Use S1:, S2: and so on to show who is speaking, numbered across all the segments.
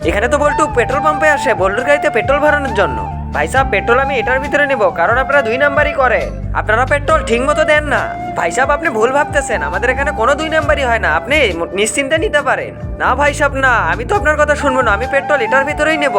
S1: এখানে তো বল্টু পেট্রোল পাম্পে আসে বল্টুর গাড়িতে পেট্রোল ভরানোর জন্য। ভাই সাহেব পেট্রোল আমি এটার ভিতরে নেব, কারণ আপনারা 2 নাম্বারই করেন, আপনারা পেট্রোল ঠিক মতো দেন না। ভাই সাহেব আপনি ভুল ভাবতেছেন, আমাদের এখানে কোনো 2 নাম্বারই হয় না, আপনি নিশ্চিন্তে নিতে পারেন। না ভাই সাহেব না, আমি তো আপনার কথা শুনবো না, আমি পেট্রোল এটার ভিতরেই নেব।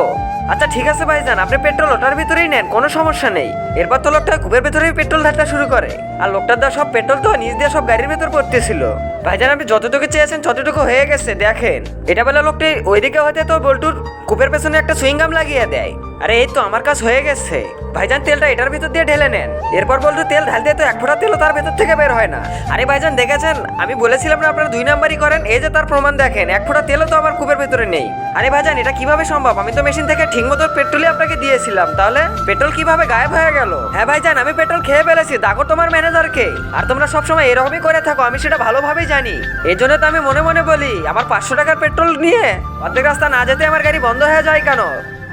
S1: আচ্ছা ঠিক আছে ভাইজান, আপনি পেট্রোল ওটার ভিতরেই নেন, কোনো সমস্যা নেই। এরপর তো লোকটা কূপের ভেতরেই পেট্রোল ঢালতে শুরু করে, আর লোকটার দেওয়া সব পেট্রোল তো নিজ দিয়ে সব গাড়ির ভেতর পড়তেছিল। ভাইজান আপনি যতটুকু চেয়েছেন ততটুকু হয়ে গেছে, দেখেন। এটা বলে লোকটি ওইদিকে হতে তো বল্টুর কূপের পেছনে একটা সুইংগাম লাগিয়ে দেয়। আরে এই তো আমার কাজ হয়ে গেছে। ভাইজান তেলটা এটার ভিতর দিয়ে ঢেলে নেন। এরপর বল্টু তেল ঢালতে তো 1 ফোঁটা তেলও তার ভেতর থেকে বের হয় না। আরে ভাইজান দেখেছেন, আমি বলেছিলাম না আপনারা 2 নাম্বারই করেন, এই যে তার প্রমাণ দেখেন, 1 ফোঁটা তেলও তো আমার কূপের ভেতরে নেই। আরে ভাইজান এটা কিভাবে সম্ভব? আমি তো মেশিন থেকে ঠিক মতো পেট্রোলই আপনাকে দিয়েছিলাম, তাহলে পেট্রোল কিভাবে গায়েব হয়ে গেল? হ্যাঁ ভাইজান আমি পেট্রোল খেয়ে ফেলেছি, দেখো তোমার ম্যানেজারকে। আর তোমরা সবসময় এরকমই করে থাকো, আমি সেটা ভালোভাবেই জানি। এই জন্য তো আমি মনে মনে বলি আমার 500 টাকার পেট্রোল নিয়ে অর্ধেক রাস্তা না যেতে আমার গাড়ি বন্ধ হয়ে যায় কেন?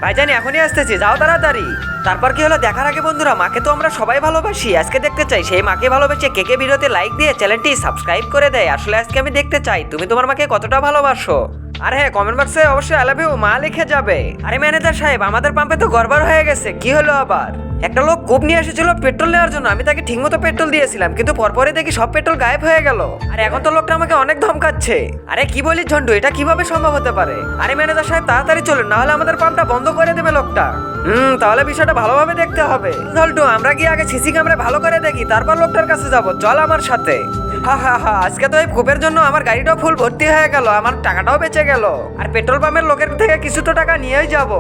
S1: ভাইজান এখনই আসতেছি, যাও তাড়াতাড়ি। তারপর কি হলো দেখার আগে বন্ধুরা, মাকে তো আমরা সবাই ভালোবাসি, আজকে দেখতে চাই সেই মাকে ভালোবেসে কে কে ভিডিওতে লাইক দিয়ে চ্যানেলটি সাবস্ক্রাইব করে দেয়। আসলে আজকে আমি দেখতে চাই তুমি তোমার মাকে কতটা ভালোবাসো। আর হ্যাঁ কমেন্ট বক্সে অবশ্যই আই লাভ ইউ মা লিখে যাবে। আরে ম্যানেজার সাহেব আমাদের পাম্পে তো গড়বড় হয়ে গেছে, কি হলো আবার? একটা লোক কূপ নিয়ে এসেছিল পেট্রোল নেওয়ার জন্য, আমি তাকে ঠিকমতো পেট্রোল দিয়েছিলাম, কিন্তু পরপরই দেখি সব পেট্রোল গায়েব হয়ে গেল। আর এখন তো লোকটা আমাকে অনেক ধমকাচ্ছে। আরে কি বলিস ঝন্টু, এটা কিভাবে সম্ভব হতে পারে? আরে ম্যানেজার সাহেব তাড়াতাড়ি চলুন, না হলে আমাদের পাম্পটা বন্ধ করে দেবে লোকটা। তাহলে বিষয়টা ভালোভাবে দেখতে হবে। ঝন্টু আমরা কি আগে সিসি ক্যামেরা ভালো করে দেখি, তারপর লোকটার কাছে যাব, চল আমার সাথে। হা হা হা, আজকে তো এই কূপের জন্য আমার গাড়িটাও ফুল ভর্তি হয়ে গেল, আমার টাকাটাও বেঁচে গেল, আর পেট্রোল পাম্পের লোকের থেকে কিছু তো টাকা নিয়েই যাব।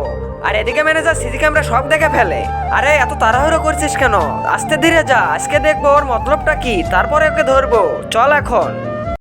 S1: আর এদিকে ম্যানেজার সিসি ক্যামেরা সব দেখে ফেলে। আরে এত তাড়াহুড়ো করছিস কেন? আস্তে ধীরে যা, আজকে দেখবো ওর মতলবটা কি, তারপরে ওকে ধরবো, চল এখন।